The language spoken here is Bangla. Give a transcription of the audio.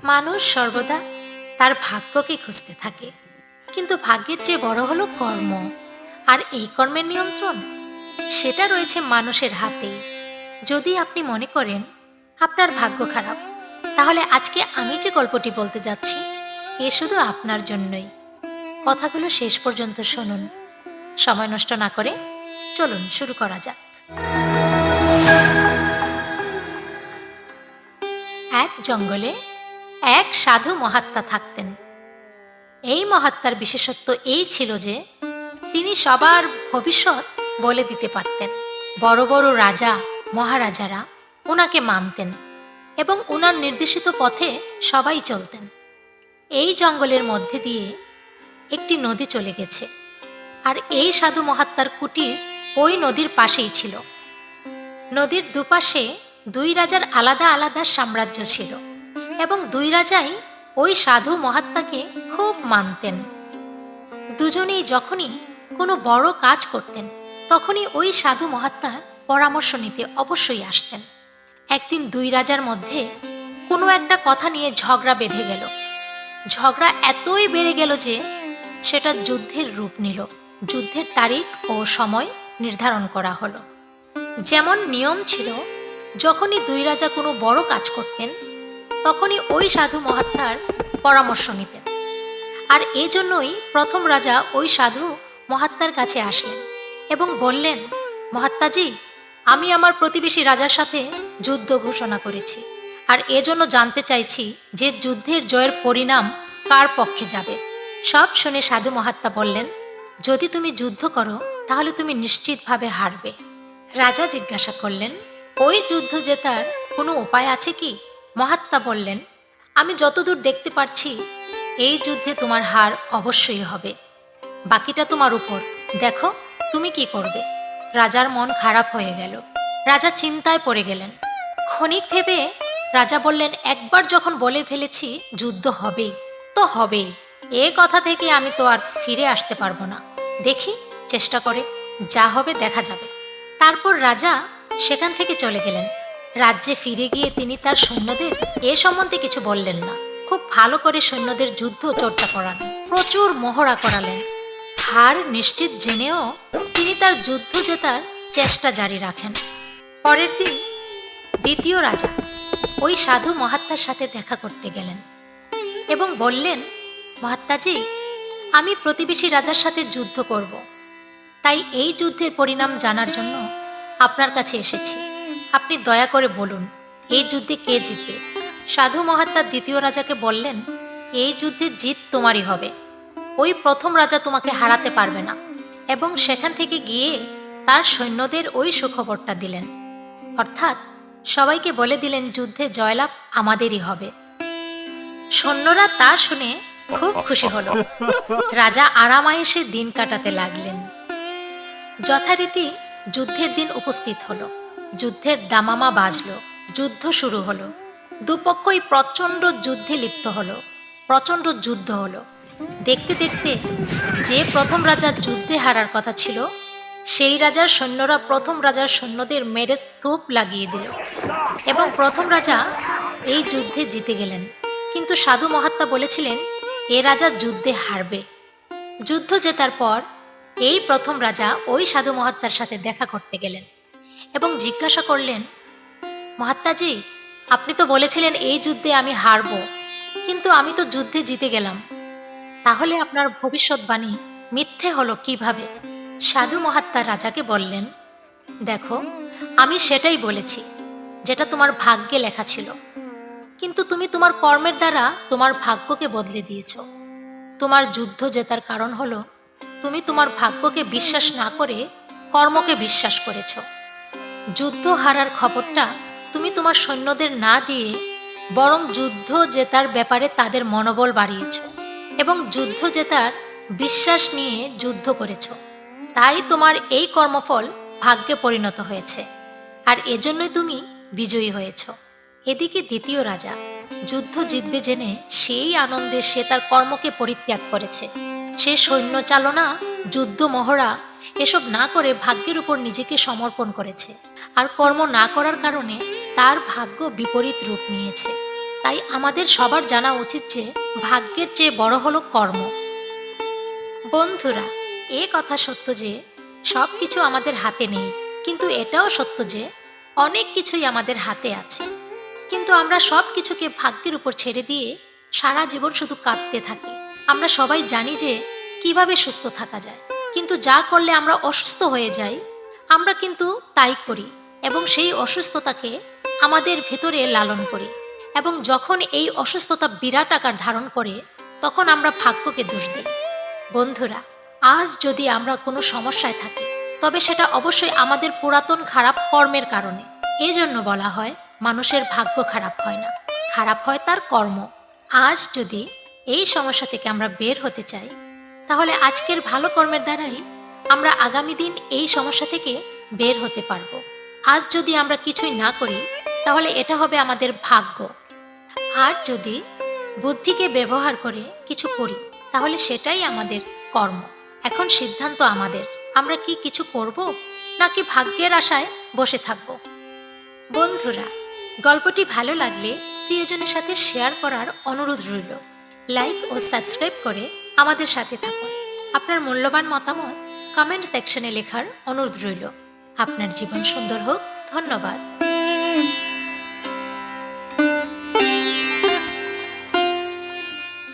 মানুষ সর্বদা তার ভাগ্যকে খুঁজতে থাকে, কিন্তু ভাগ্যের চেয়ে বড় হলো কর্ম। আর এই কর্মের নিয়ন্ত্রণ সেটা রয়েছে মানুষের হাতেই। যদি আপনি মনে করেন আপনার ভাগ্য খারাপ, তাহলে আজকে আমি যে গল্পটি বলতে যাচ্ছি এ শুধু আপনার জন্যই। কথাগুলো শেষ পর্যন্ত শুনুন। সময় নষ্ট না করে চলুন শুরু করা যাক। এক জঙ্গলে এক সাধু মহাত্মা থাকতেন। এই মহাত্মার বিশেষত্ব এই ছিল যে তিনি সবার ভবিষ্যৎ বলে দিতে পারতেন। বড় বড় রাজা মহারাজারা ওনাকে মানতেন এবং ওনার নির্দেশিত পথে সবাই চলতেন। এই জঙ্গলের মধ্যে দিয়ে একটি নদী চলে গেছে, আর এই সাধু মহাত্মার কুটির ওই নদীর পাশেই ছিল। নদীর দুপাশে দুই রাজার আলাদা আলাদা সাম্রাজ্য ছিল এবং দুই রাজাই ওই সাধু মহাত্মাকে খুব মানতেন। দুজনেই যখনই কোনো বড় কাজ করতেন তখনই ওই সাধু মহাত্মার পরামর্শ নিতে অবশ্যই আসতেন। একদিন দুই রাজার মধ্যে কোনো একটা কথা নিয়ে ঝগড়া বেঁধে গেল। ঝগড়া এতই বেড়ে গেল যে সেটা যুদ্ধের রূপ নিল। যুদ্ধের তারিখ ও সময় নির্ধারণ করা হলো। যেমন নিয়ম ছিল, যখনই দুই রাজা কোনো বড় কাজ করতেন তখনই ওই সাধু মহাত্মার পরামর্শ নিতেন। আর এজন্যই প্রথম রাজা ওই সাধু মহাত্মার কাছে আসলেন এবং বললেন, মহাত্মাজি, আমি আমার প্রতিবেশী রাজার সাথে যুদ্ধ ঘোষণা করেছি, আর এজন্য জানতে চাইছি যে যুদ্ধের জয়ের পরিণাম কার পক্ষে যাবে। সব শুনে সাধু মহাত্মা বললেন, যদি তুমি যুদ্ধ করো তাহলে তুমি নিশ্চিতভাবে হারবে। রাজা জিজ্ঞাসা করলেন, ওই যুদ্ধ জেতার কোনো উপায় আছে কি? মহাত্মা বললেন, আমি যতদূর দেখতে পারছি এই যুদ্ধে তোমার হার অবশ্যই হবে। বাকিটা তোমার উপর, দেখো তুমি কি করবে। রাজার মন খারাপ হয়ে গেল। রাজা চিন্তায় পড়ে গেলেন। ক্ষণিক ভেবে রাজা বললেন, একবার যখন বলে ফেলেছি যুদ্ধ হবেই তো হবেই, এ কথা থেকে আমি তো আর ফিরে আসতে পারবো না। দেখি, চেষ্টা করে, যা হবে দেখা যাবে। তারপর রাজা সেখান থেকে চলে গেলেন। রাজ্যে ফিরে গিয়ে তিনি তার সৈন্যদের এ সম্বন্ধে কিছু বললেন না। খুব ভালো করে সৈন্যদের যুদ্ধ চর্চা করান, প্রচুর মহড়া করালেন। হার নিশ্চিত জেনেও তিনি তার যুদ্ধ জেতার চেষ্টা জারি রাখেন। পরের দিন দ্বিতীয় রাজা ওই সাধু মহাত্মার সাথে দেখা করতে গেলেন এবং বললেন, মহাত্মাজি, আমি প্রতিবেশী রাজার সাথে যুদ্ধ করব, তাই এই যুদ্ধের পরিণাম জানার জন্য আপনার কাছে এসেছি। আপনি দয়া করে বলুন, এই যুদ্ধে কে জিতবে? সাধু মহাত্মা দ্বিতীয় রাজাকে বললেন, এই যুদ্ধে জিত তোমারই হবে। ওই প্রথম রাজা তোমাকে হারাতে পারবে না। এবং সেখান থেকে গিয়ে তার সৈন্যদের ওই সুখবরটা দিলেন, অর্থাৎ সবাইকে বলে দিলেন যুদ্ধে জয়লাভ আমাদেরই হবে। সৈন্যরা তা শুনে খুব খুশি হল। রাজা আরামায়েশে দিন কাটাতে লাগলেন। যথারীতি যুদ্ধের দিন উপস্থিত হলো। যুদ্ধের দামামা বাজল। যুদ্ধ শুরু হলো। দুপক্ষই প্রচণ্ড যুদ্ধে লিপ্ত হলো। প্রচণ্ড যুদ্ধ হলো। দেখতে দেখতে যে প্রথম রাজার যুদ্ধে হারার কথা ছিল, সেই রাজার সৈন্যরা প্রথম রাজার সৈন্যদের মেরে স্তূপ লাগিয়ে দিল এবং প্রথম রাজা এই যুদ্ধে জিতে গেলেন। কিন্তু সাধু মহাত্মা বলেছিলেন, এ রাজা যুদ্ধে হারবে। যুদ্ধ জেতার পর এই প্রথম রাজা ওই সাধু মহাত্মার সাথে দেখা করতে গেলেন এবং জিজ্ঞাসা করলেন, মহাত্মাজি, আপনি তো বলেছিলেন এই যুদ্ধে আমি হারব, কিন্তু আমি তো যুদ্ধে জিতে গেলাম, তাহলে আপনার ভবিষ্যৎবাণী মিথ্যে হলো কিভাবে? সাধু মহাত্মা রাজাকে বললেন, দেখো, আমি সেটাই বলেছি যেটা তোমার ভাগ্যে লেখা ছিল, কিন্তু তুমি তোমার কর্মের দ্বারা তোমার ভাগ্যকে বদলে দিয়েছ। তোমার যুদ্ধ জেতার কারণ হলো তুমি তোমার ভাগ্যকে বিশ্বাস না করে কর্মকে বিশ্বাস করেছ। যুদ্ধ হারার খবরটা তুমি তোমার সৈন্যদের না দিয়ে বরং যুদ্ধ জেতার ব্যাপারে তাদের মনোবল বাড়িয়েছ এবং যুদ্ধ জেতার বিশ্বাস নিয়ে যুদ্ধ করেছ। তাই তোমার এই কর্মফল ভাগ্যে পরিণত হয়েছে, আর এজন্যই তুমি বিজয়ী হয়েছ। এদিকে দ্বিতীয় রাজা যুদ্ধ জিতবে জেনে সেই আনন্দে সে তার কর্মকে পরিত্যাগ করেছে। সে সৈন্য চালনা, যুদ্ধ মহড়া এসব না করে ভাগ্যের উপর নিজেকে সমর্পণ করেছে, আর কর্ম না করার কারণে তার ভাগ্য বিপরীত রূপ নিয়েছে। তাই আমাদের সবার জানা উচিত যে ভাগ্যের চেয়ে বড় হলো কর্ম। বন্ধুরা, এ কথা সত্য যে সব কিছু আমাদের হাতে নেই, কিন্তু এটাও সত্য যে অনেক কিছুই আমাদের হাতে আছে। কিন্তু আমরা সব কিছুকে ভাগ্যের উপর ছেড়ে দিয়ে সারা জীবন শুধু কাঁদতে থাকি। আমরা সবাই জানি যে কিভাবে সুস্থ থাকা যায়, কিন্তু যা করলে আমরা অসুস্থ হয়ে যাই আমরা কিন্তু তাই করি এবং সেই অসুস্থতাকে আমাদের ভেতরে লালন করি। এবং যখন এই অসুস্থতা বিরাট আকার ধারণ করে তখন আমরা ভাগ্যকে দোষ দিই। বন্ধুরা, আজ যদি আমরা কোনো সমস্যায় থাকি তবে সেটা অবশ্যই আমাদের পুরাতন খারাপ কর্মের কারণে। এজন্য বলা হয় মানুষের ভাগ্য খারাপ হয় না, খারাপ হয় তার কর্ম। আজ যদি এই সমস্যা থেকে আমরা বের হতে চাই তাহলে আজকের ভালো কর্মের দ্বারাই আমরা আগামী দিন এই সমস্যা থেকে বের হতে পারবো। আজ যদি আমরা কিছুই না করি তাহলে এটা হবে আমাদের ভাগ্য। আর যদি বুদ্ধিকে ব্যবহার করে কিছু করি তাহলে সেটাই আমাদের কর্ম। এখন সিদ্ধান্ত আমাদের, আমরা কি কিছু করব নাকি ভাগ্যের আশায় বসে থাকব। বন্ধুরা, গল্পটি ভালো লাগলে প্রিয়জনের সাথে শেয়ার করার অনুরোধ রইল। লাইক ও সাবস্ক্রাইব করে আমাদের সাথে থাকুন। আপনার মূল্যবান মতামত কমেন্ট সেকশনে লেখার অনুরোধ রইল। আপনার জীবন সুন্দর হোক। ধন্যবাদ।